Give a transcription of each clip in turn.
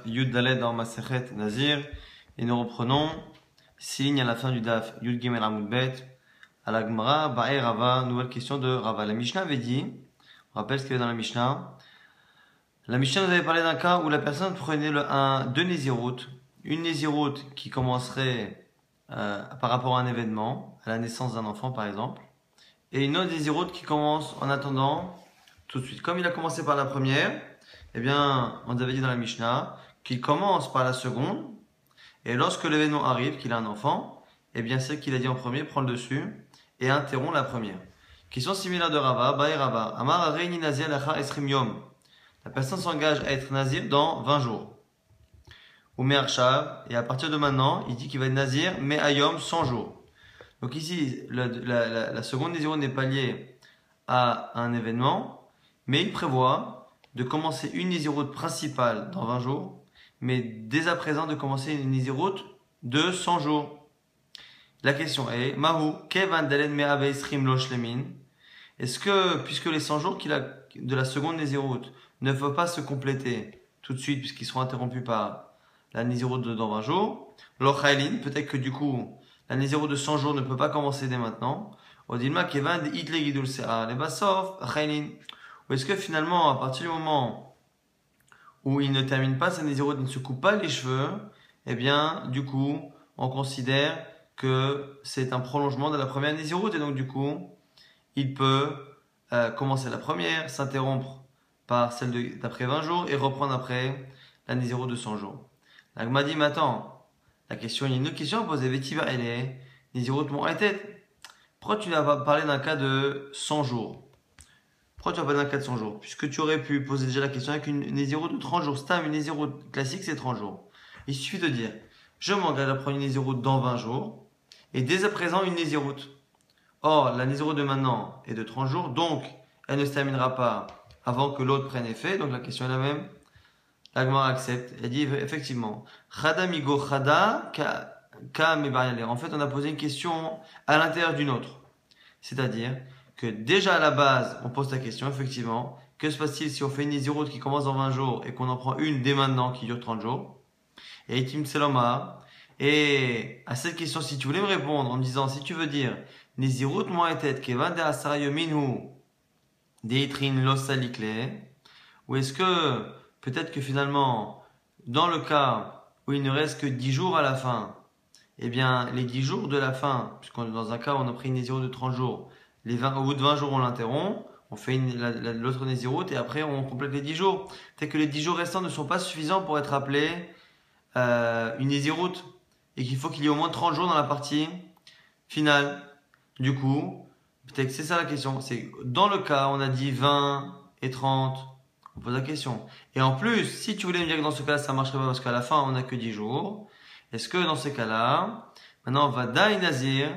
Yud Dalet dans Masechet Nazir, et nous reprenons signe à la fin du Daf Yud Gimel Amud Bet à la Gemara Ba'e Rava, nouvelle question de Rava. La Mishnah avait dit, on rappelle ce qu'il y avait dans la Mishnah. La Mishnah nous avait parlé d'un cas où la personne prenait deux Néziroutes, une Néziroute qui commencerait par rapport à un événement, à la naissance d'un enfant par exemple, et une autre Néziroute qui commence en attendant tout de suite. Comme il a commencé par la première, eh bien, on avait dit dans la Mishnah qu'il commence par la seconde, et lorsque l'événement arrive, qu'il a un enfant, eh bien, celle qu'il a dit en premier prend le dessus et interrompt la première. Question similaire de Rava, Bae Rava, Amar Areini Nazir Lacha Esrim Yom. La personne s'engage à être Nazir dans 20 jours. Ou Me'arshav, et à partir de maintenant, il dit qu'il va être Nazir, Me'ayom, 100 jours. Donc ici, la seconde Nézirut n'est pas liée à un événement, mais il prévoit de commencer une Nézirut principale dans 20 jours, mais dès à présent de commencer une Nézirut de 100 jours. La question est, Mahu, Kevan Dalen Me'ave Esrim Lo Shlemin. Est-ce que, puisque les 100 jours qu'il a de la seconde Nézirut ne peuvent pas se compléter tout de suite, puisqu'ils seront interrompus par la Nézirut de dans 20 jours, Lo Chaylin, peut-être que du coup, la Nézirut de 100 jours ne peut pas commencer dès maintenant. Odilma Kevan de Itle Gidul Se'a, les Basov, Chaylin. Ou est-ce que finalement, à partir du moment où il ne termine pas sa Nézirut, il ne se coupe pas les cheveux, eh bien, du coup, on considère que c'est un prolongement de la première Nézirut, et donc du coup, il peut commencer la première, s'interrompre par celle d'après 20 jours et reprendre après la Nézirut de 100 jours. La Gemara dit, mais attends, il y a une autre question à poser. Vétiva, elle est Nézirut mon tête. Pourquoi tu vas parler d'un cas de 100 jours? Pourquoi tu vas parler d'un cas de 100 jours? Puisque tu aurais pu poser déjà la question avec une Nézirut de 30 jours. Stam, une Nézirut classique, c'est 30 jours. Il suffit de dire, je m'engage à prendre une Nézirut dans 20 jours et dès à présent une Nézirut. Or, la Nézirut de maintenant est de 30 jours, donc elle ne se terminera pas avant que l'autre prenne effet. Donc la question est la même. La Gemara accepte. Elle dit effectivement, Chada migo chada ka mebayale. En fait, on a posé une question à l'intérieur d'une autre. C'est-à-dire que déjà à la base, on pose la question, effectivement, que se passe-t-il si on fait une Nézirut qui commence dans 20 jours et qu'on en prend une dès maintenant qui dure 30 jours? Et Itim Seloma. Et à cette question, si tu voulais me répondre en me disant, si tu veux dire Nézirut moetet kevan de asara yominu deitrin lo salikle, ou est-ce que peut-être que finalement, dans le cas où il ne reste que 10 jours à la fin, eh bien, les 10 jours de la fin, puisqu'on est dans un cas où on a pris une Nézirut de 30 jours, au bout de 20 jours, on l'interrompt, on fait l'autre Nézirut et après on complète les 10 jours. Peut-être que les 10 jours restants ne sont pas suffisants pour être appelés une Nézirut et qu'il faut qu'il y ait au moins 30 jours dans la partie finale. Du coup, peut-être que c'est ça la question. C'est dans le cas, on a dit 20 et 30, on pose la question. Et en plus, si tu voulais me dire que dans ce cas-là, ça marcherait pas parce qu'à la fin, on n'a que 10 jours, est-ce que dans ces cas-là, maintenant on va Daï Nazir,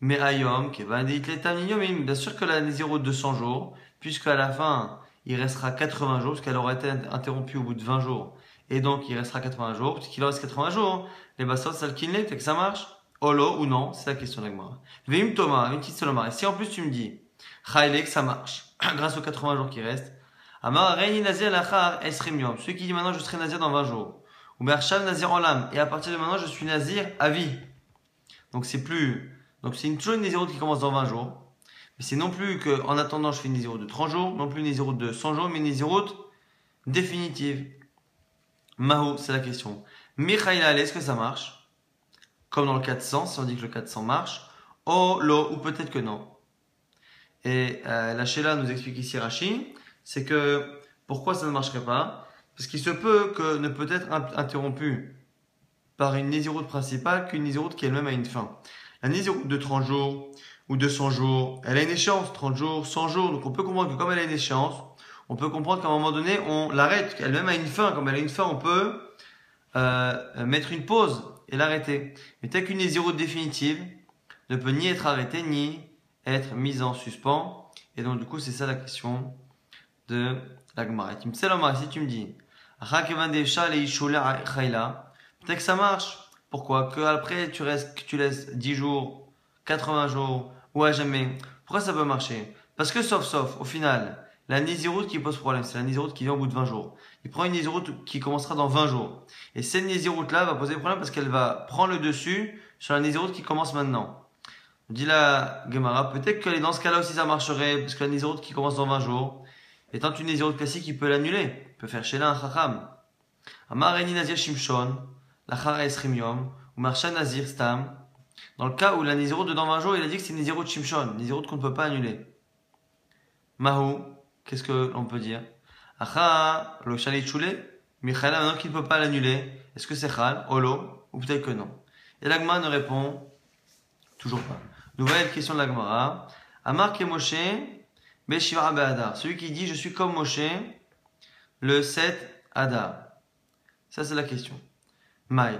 mais Ayom, qui va dire bien sûr que la Nézirut de 100 jours, puisqu'à la fin, il restera 80 jours, parce qu'elle aurait été interrompue au bout de 20 jours. Et donc, il restera 80 jours, puisqu'il reste 80 jours, les bassins, ça le kinlé, peut-être que ça marche. Olo ou non, c'est la question de la Gemara. Veim Thomas, une petite solomar. Et si en plus tu me dis, Chaylek, ça marche, grâce aux 80 jours qui restent, Amar Reini Nazir Lachar Esrim Yom, celui qui dit maintenant je serai Nazir dans 20 jours. Ou Mershav Nazir Olam, et à partir de maintenant je suis Nazir à vie. Donc c'est toujours une Nézirut qui commence dans 20 jours. Mais c'est non plus qu'en attendant je fais une Nézirut de 30 jours, non plus une Nézirut de 100 jours, mais une Nézirut définitive. Mahu, c'est la question. Michaïla, est-ce que ça marche? Comme dans le 400, si on dit que le 400 marche. Oh, lo, ou peut-être que non. Et la Sheila nous explique ici Rashi, c'est que pourquoi ça ne marcherait pas? Parce qu'il se peut que ne peut être interrompu par une Nézirut principale qu'une Nézirut qui elle-même a une fin. La Nézirut de 30 jours ou de 100 jours, elle a une échéance, 30 jours, 100 jours. Donc on peut comprendre que comme elle a une échéance, on peut comprendre qu'à un moment donné, on l'arrête, qu'elle-même a une fin. Comme elle a une fin, on peut mettre une pause et l'arrêter. Mais tel qu'une Nézirut définitive ne peut ni être arrêtée, ni être mise en suspens. Et donc, du coup, c'est ça la question de la Gemara. Si tu me dis, peut-être que ça marche. Pourquoi? Que après, tu laisses 10 jours, 80 jours, ou à jamais. Pourquoi ça peut marcher? Parce que sauf, au final, la Nézirut qui pose problème, c'est la Nézirut qui vient au bout de 20 jours. Il prend une Nézirut qui commencera dans 20 jours. Et cette Nézirut-là va poser problème parce qu'elle va prendre le dessus sur la Nézirut qui commence maintenant. Dit la Gemara, peut-être que dans ce cas-là aussi ça marcherait, parce que la Nézirut qui commence dans 20 jours, étant une Nézirut classique, il peut l'annuler. Il peut faire chez là un Chacham. Amar Eni Nazir Shimshon, Lachara Esrim Yom, ou Marsha Nazir Stam. Dans le cas où la Nézirut de dans 20 jours, il a dit que c'est une Nézirut Shimshon, Nézirut qu'on ne peut pas annuler. Mahou, qu'est-ce que l'on peut dire? Acha, lo Shalit Shule, Michaela, maintenant qu'il ne peut pas l'annuler, est-ce que c'est Chal, Olo, ou peut-être que non? Et l'Agma ne répond toujours pas. Nouvelle question de l'Agmara. Amar ke Moshe, Beshiva Be'adar. Celui qui dit je suis comme Moshe, le 7 Adar. Ça c'est la question. Maï.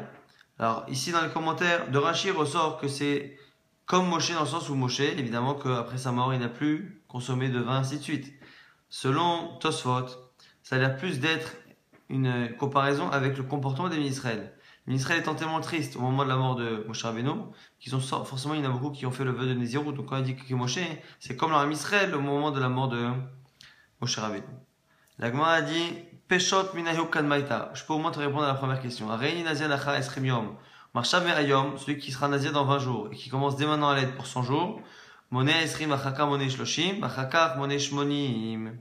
Alors ici dans les commentaires de Rashi ressort que c'est comme Moshe dans le sens où Moshe, évidemment qu'après sa mort il n'a plus consommé de vin, ainsi de suite. Selon Tosfot, ça a l'air plus d'être une comparaison avec le comportement des Israël. Les Israël étant tellement tristes au moment de la mort de Moshe Rabbeinu, qu'ils ont forcément il y en a beaucoup qui ont fait le vœu de Nézirut. Donc quand il dit que Moshe, c'est comme leur Israël au moment de la mort de Moshe Rabbeinu. L'Agma a dit Peshot minayu kadmaita. Je peux au moins te répondre à la première question. Reini nazir lacha esrim yom. Marshav merayom, celui qui sera nazir dans 20 jours et qui commence dès maintenant à l'aide pour 100 jours. Moné esrim achaka moné shloshim, achaka moné shmonim.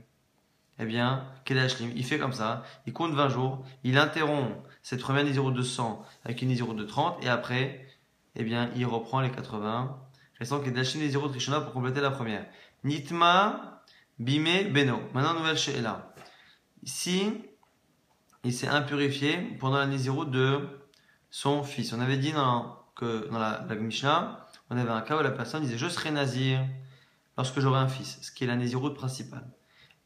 Eh bien, Kedashlim, il fait comme ça, il compte 20 jours, il interrompt cette première Nézirut de 100 avec une Nézirut de 30, et après, eh bien, il reprend les 80, restant Kedashlim Nézirut Rishona pour compléter la première. Nitma, Bime, Beno. Maintenant, nouvelle She'ela. Ici, il s'est impurifié pendant la Nézirut de son fils. On avait dit que dans la Mishnah, on avait un cas où la personne disait je serai nazir lorsque j'aurai un fils, ce qui est la Nézirut principale.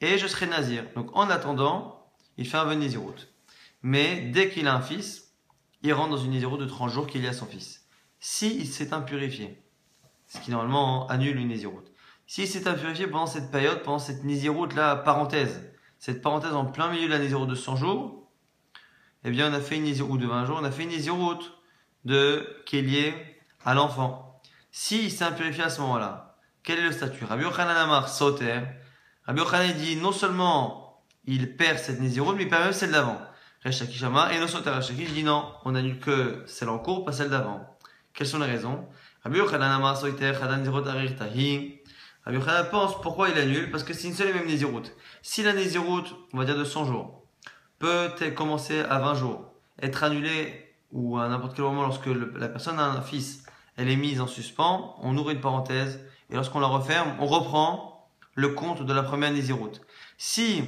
Et je serai nazir. Donc en attendant, il fait un vœu de Nézirut. Mais dès qu'il a un fils, il rentre dans une Nézirut de 30 jours qu'il y a son fils. S'il s'est impurifié, ce qui normalement annule une Nézirut. S'il s'est impurifié pendant cette période, pendant cette Nézirut là, parenthèse, cette parenthèse en plein milieu de la Nézirut de 100 jours, eh bien on a fait une Nézirut de 20 jours, on a fait une Nézirut qui est liée à l'enfant. S'il s'est impurifié à ce moment-là, quel est le statut? Rabbi Yochanan Amar Soter. Rabbi Yochanan dit non seulement il perd cette Nézirut, mais il perd même celle d'avant. Resh Lakish Amar et no Soter. Resh Lakish dit non, on annule que celle en cours, pas celle d'avant. Quelles sont les raisons? Rabbi Yochanan Amar Soter, Chadan Nézirut Arir Tahi. Rabbi Yochanan pense pourquoi il annule, parce que c'est une seule et même Nézirut. Si la Nézirut, on va dire de 100 jours, peut commencer à 20 jours, être annulée ou à n'importe quel moment lorsque la personne a un fils, elle est mise en suspens, on ouvre une parenthèse et lorsqu'on la referme, on reprend le compte de la première Nézirut. Si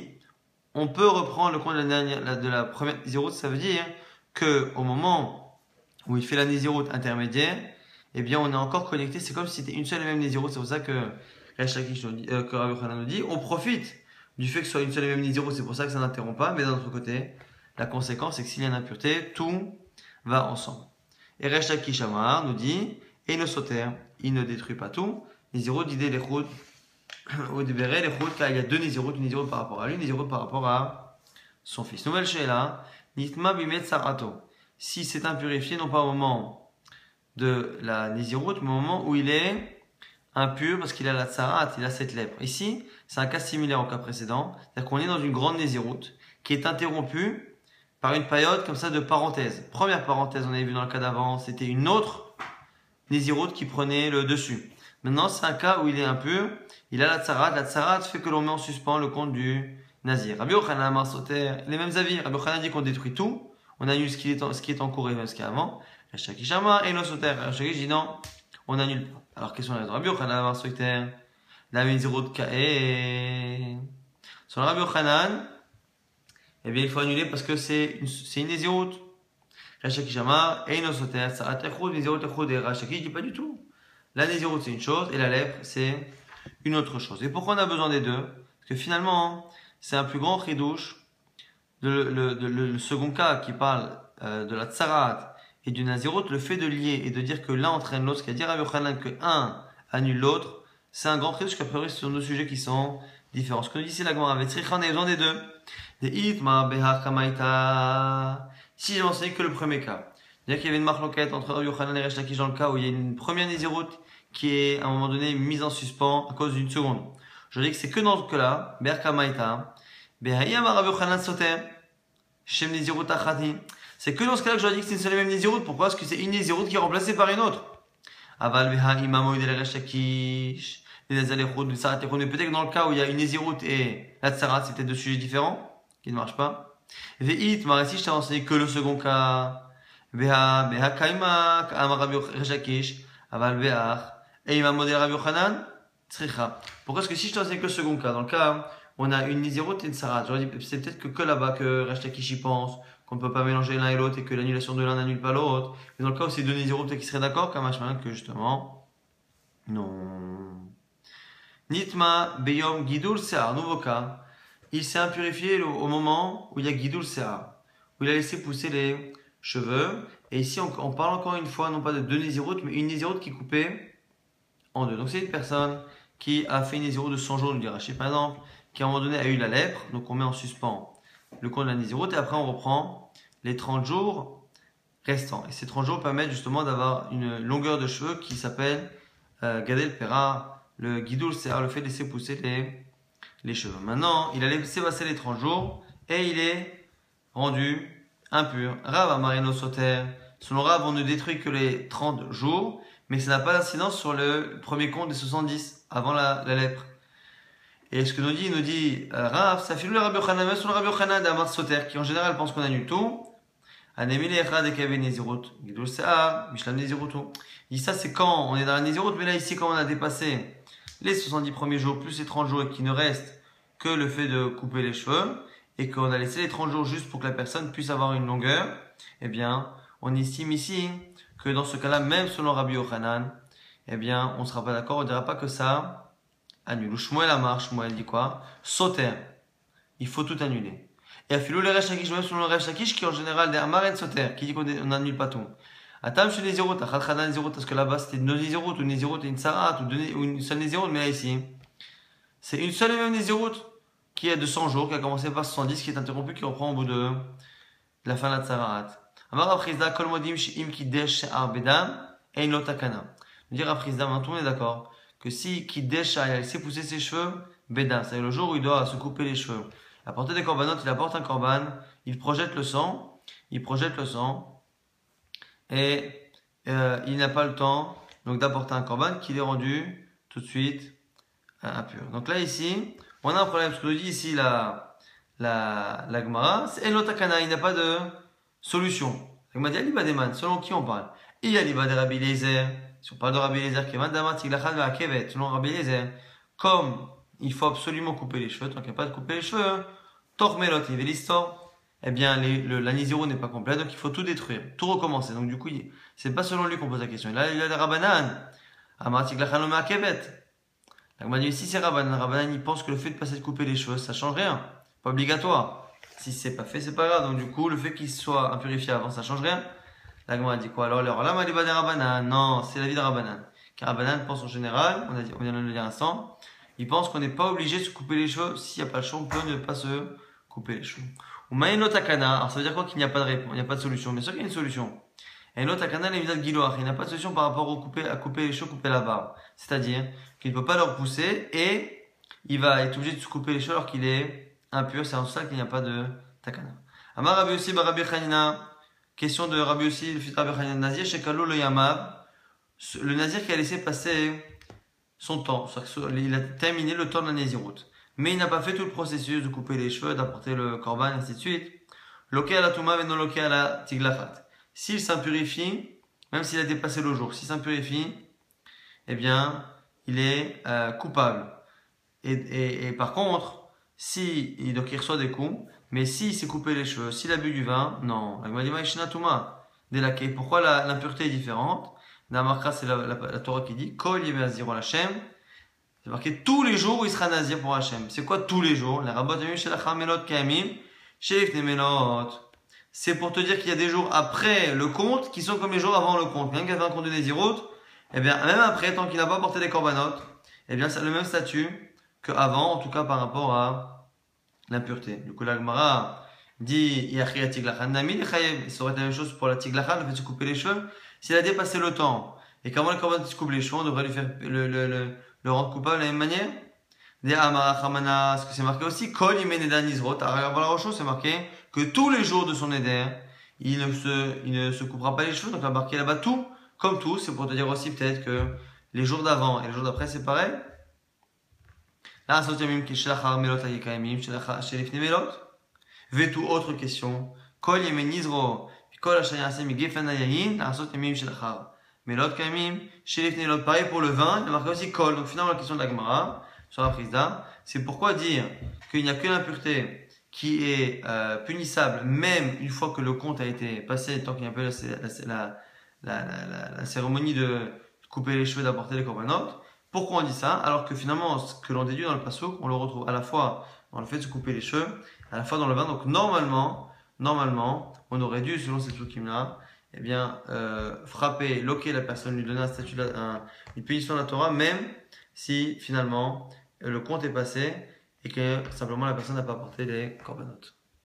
on peut reprendre le compte de la première Nézirut, ça veut dire que au moment où il fait la Nézirut intermédiaire, eh bien on est encore connecté, c'est comme si c'était une seule et même Nézirut. C'est pour ça que que Rabbi Yochanan nous dit, on profite du fait que ce soit une seule et même Nézirut, c'est pour ça que ça n'interrompt pas, mais d'un autre côté, la conséquence c'est que s'il y a une impureté, tout va ensemble. Et Resh Lakish Amar nous dit, et ne sauter, il ne détruit pas tout, Nézirut d'idée les routes, au débéré, les routes, car il y a deux Nézirut, une Nézirut par rapport à lui, une Nézirut par rapport à son fils. Nouvelle She'ela, Nitma Bimet Sarato. Si c'est impurifié, non pas au moment de la Nézirut, mais au moment où il est impur parce qu'il a la tsarat, il a cette lèpre. Ici, c'est un cas similaire au cas précédent, c'est-à-dire qu'on est dans une grande Nézirut qui est interrompue par une période comme ça de parenthèse. Première parenthèse, on avait vu dans le cas d'avant, c'était une autre Nézirut qui prenait le dessus. Maintenant, c'est un cas où il est impur, il a la tsarat fait que l'on met en suspens le compte du nazir. Rabbi Yochanan Amar Soter, les mêmes avis. Rabbi Yochanan dit qu'on détruit tout, on annule ce qui est en cours et même ce qu'il y a avant. Resh Lakish Amar et no Soter. Resh Lakish dit non, on annule pas. Alors, quelles sont les raisons? Rabbi Yochanan Amar Soter, la Nézirut Ka'e. Sur le Rabbi Yochanan, eh bien, il faut annuler parce que c'est une Nézirut. Resh Lakish Amar et no Soter, tsarat echud, Nézirut echud. Et Resh Lakish dit pas du tout. La Nézirut c'est une chose et la lèpre c'est une autre chose. Et pourquoi on a besoin des deux? Parce que finalement, c'est un plus grand chidouche le second cas qui parle de la tsarat et du Nézirut, le fait de lier et de dire que l'un entraîne l'autre, c'est-à-dire Rabbi Yochanan que un annule l'autre, c'est un grand chidouche qu'a priori ce sont deux sujets qui sont différents. Ce que nous dit ici la Gemara avec Tzricha, on a besoin des deux. Des itma behar kamaita. Si j'ai enseigné que le premier cas, c'est-à-dire qu'il y avait une marloquette entre Rabbi Yochanan et Resh Lakish dans le cas où il y a une première Nézirut qui est à un moment donné mise en suspens à cause d'une seconde. Je dis que c'est que dans ce cas-là, Berkamaïta, Behayam Rabbi Yochanan Soter, Shem Nezirut Achati. C'est que dans ce cas-là que je dis que c'est une seule et même Nezirut. Pourquoi? Parce que c'est une Nezirut qui est remplacée par une autre. Aval Beha Imamo Idel Reshakish. Mais peut-être que dans le cas où il y a une Nezirut et la Tsarat, c'est peut-être deux sujets différents qui ne marchent pas. Ve'it, Marassi, je t'ai enseigné que le second cas. Beha Kaima, Amar Rabbi Reshakish, Aval Beha, et Imamo Idel Rabbi Yochanan, Tzricha. Pourquoi? Parce que si je t'ai enseigné que le second cas, dans le cas où on a une Nezirut et une Tsarat, j'aurais dit, c'est peut-être que là-bas que Reshakish y pense, qu'on ne peut pas mélanger l'un et l'autre et que l'annulation de l'un n'annule pas l'autre. Mais dans le cas où c'est deux Nezirut qui seraient d'accord, comme machin, que justement, non. Nitma Beyom Gidul Sear, nouveau cas. Il s'est impurifié au moment où il y a Gidul Sear, où il a laissé pousser les cheveux. Et ici, on parle encore une fois, non pas de deux Nézirut, mais une Nézirut qui est coupée en deux. Donc c'est une personne qui a fait une Nézirut de 100 jours, nous dit Rachid par exemple, qui à un moment donné a eu la lèpre, donc on met en suspens le compte de la Nézirut, et après on reprend les 30 jours restants. Et ces 30 jours permettent justement d'avoir une longueur de cheveux qui s'appelle Gadel Pera. Le Gidul, c'est le fait de laisser pousser les cheveux. Maintenant, il a laissé passer les 30 jours et il est rendu impur. Rav Amarino Soter. Selon Rav, on ne détruit que les 30 jours, mais ça n'a pas d'incidence sur le premier compte des 70 avant la lèpre. Et ce que il nous dit Rav, ça fait le Rabbi Yochanan, même sur le Rabbi Yochanan d'Amar Soter, qui en général pense qu'on annule tout. Anemile Echad Ekabe Nezirut. Gidul Se'ar, Mishlam Nezirut. Il dit ça, c'est quand on est dans la Nezirut, mais là, ici, quand on a dépassé les 70 premiers jours plus les 30 jours et qu'il ne reste que le fait de couper les cheveux et qu'on a laissé les 30 jours juste pour que la personne puisse avoir une longueur, eh bien, on estime ici que dans ce cas-là, même selon Rabbi Yochanan, eh bien, on ne sera pas d'accord, on ne dira pas que ça annule. Ou Shmuel Amar, Shmuel dit quoi? Soter. Il faut tout annuler. Et Afilou le Resh Lakish, même selon le Resh Lakish, qui en général des Amar et Soter, qui dit qu'on n'annule pas tout. Atam chez Nézirut, Achad Chada Nézirut, parce que là-bas c'était deux Nézirut, ou Nézirut et une Sarat, ou une seule Nézirut, mais là ici, c'est une seule et même Nézirut qui est de 100 jours, qui a commencé par 70, qui est interrompue, qui reprend au bout de la fin de la Tsarat. Amar Afrizda, Kol Modim, Shim Kidesh She'ar Bedam, Ein Lo Takana. Dire Afrizda, maintenant on est d'accord, que si Kidesh She'ar, il a laissé pousser ses cheveux, Bedam, c'est le jour où il doit se couper les cheveux. Il a porté des corbanotes, il apporte un corban, il projette le sang, et il n'a pas le temps donc d'apporter un corban qu'il est rendu tout de suite impur. Donc là ici, on a un problème, ce que nous dit ici la Gemara, c'est Elotakana, il n'y a pas de solution. La Gemara dit Alibademan, selon qui on parle? Il y a Alibad de Rabbi Eliezer, si on parle de Rabbi Eliezer, qui est Mandama Tiglachan Ve'akevet, selon Rabbi Eliezer, comme il faut absolument couper les cheveux, tant qu'il n'y a pas de couper les cheveux, Tormelot, il y l'histoire. Eh bien, la Nézirut n'est pas complète, donc il faut tout détruire, tout recommencer. Donc du coup, c'est pas selon lui qu'on pose la question. Là, il y a des Rabbanan. Amartik lachalom ha'kevet. La Gemara dit, si c'est Rabbanan, Rabbanan, il pense que le fait de passer de couper les cheveux, ça change rien. Pas obligatoire. Si c'est pas fait, c'est pas grave. Donc du coup, le fait qu'il soit impurifié avant, ça change rien. La Gemara dit quoi? Alors là, Maliba des Rabbanan. Non, c'est l'avis de Rabbanan. Car Rabbanan pense en général, on vient de le dire un instant, il pense qu'on n'est pas obligé de se couper les cheveux. S'il n'y a pas le choix, on peut ne pas se couper les cheveux. Ou Maïno Takana, alors ça veut dire quoi qu'il n'y a pas de réponse, il n'y a pas de solution. Bien sûr qu'il y a une solution. Et l'autre Takana, il n'y a pas de solution par rapport à couper les cheveux, couper la barbe. C'est-à-dire qu'il ne peut pas leur pousser et il va être obligé de se couper les cheveux alors qu'il est impur. C'est en ça qu'il n'y a pas de Takana. Amar Rabbi Yossi Rabbi Chanina, question de Rabbi Yossi, le fils de Rabbi Chanina, Nazir Shekalo le Yamav, le Nazir qui a laissé passer son temps, il a terminé le temps de la Nézirut. Mais il n'a pas fait tout le processus de couper les cheveux, d'apporter le korban, et ainsi de suite. Loké à la touma, mais non loké à la tiglafat. S'il s'impurifie, même s'il a dépassé le jour, s'il s'impurifie, eh bien, il est coupable. Et par contre, donc il reçoit des coups, mais s'il s'est coupé les cheveux, s'il a bu du vin, non. Pourquoi l'impureté est différente? Dans Markra, c'est la Torah qui dit Kol yemei aziro l'Hashem. C'est marqué tous les jours où il sera nazir pour Hachem. C'est quoi tous les jours? C'est pour te dire qu'il y a des jours après le compte qui sont comme les jours avant le compte. Quelqu'un qui a fait un compte de Nézirut, eh bien, même après, tant qu'il n'a pas porté des corbanotes, eh bien, ça a le même statut qu'avant, en tout cas par rapport à l'impureté. Du coup, la Gemara dit Yachi Tiglachan Nami, ça aurait été la même chose pour la Tiglachan, le fait de se couper les cheveux. S'il a dépassé le temps et qu'avant le corban se coupe les cheveux, on devrait lui faire le rendre coupable de la même manière. Des Amara Hamana, ce que c'est marqué aussi, Kol Imeneda Nizrot, à la Rocho, c'est marqué que tous les jours de son éder, il ne se coupera pas les cheveux, donc il a marqué là-bas tout, comme tout, c'est pour te dire aussi peut-être que les jours d'avant et les jours d'après c'est pareil. Là, ça veut dire que Shelachar Melot Ayekaimim, Shelifne Melot. Vetu, autre question. Kol Yemen Nizro, Kol Hashayasem Gefen Ayayin, Arsot Yemim Shelachar. Melot Kaimim, Shelifne Melot, pareil pour le vin, il a marqué aussi Kol. Donc finalement, la question de la Gemara, sur la prise d'âme, c'est pourquoi dire qu'il n'y a que l'impureté qui est punissable, même une fois que le compte a été passé, tant qu'il y a un peu la cérémonie de couper les cheveux, d'apporter les corbanotes. Pourquoi on dit ça? Alors que finalement, ce que l'on déduit dans le passouk, on le retrouve à la fois dans le fait de se couper les cheveux, à la fois dans le vin. Donc normalement, on aurait dû, selon cette soukim-là, eh bien, frapper, loquer la personne, lui donner un statut, une punition de la Torah, même si finalement le compte est passé et que simplement la personne n'a pas apporté les corbanotes.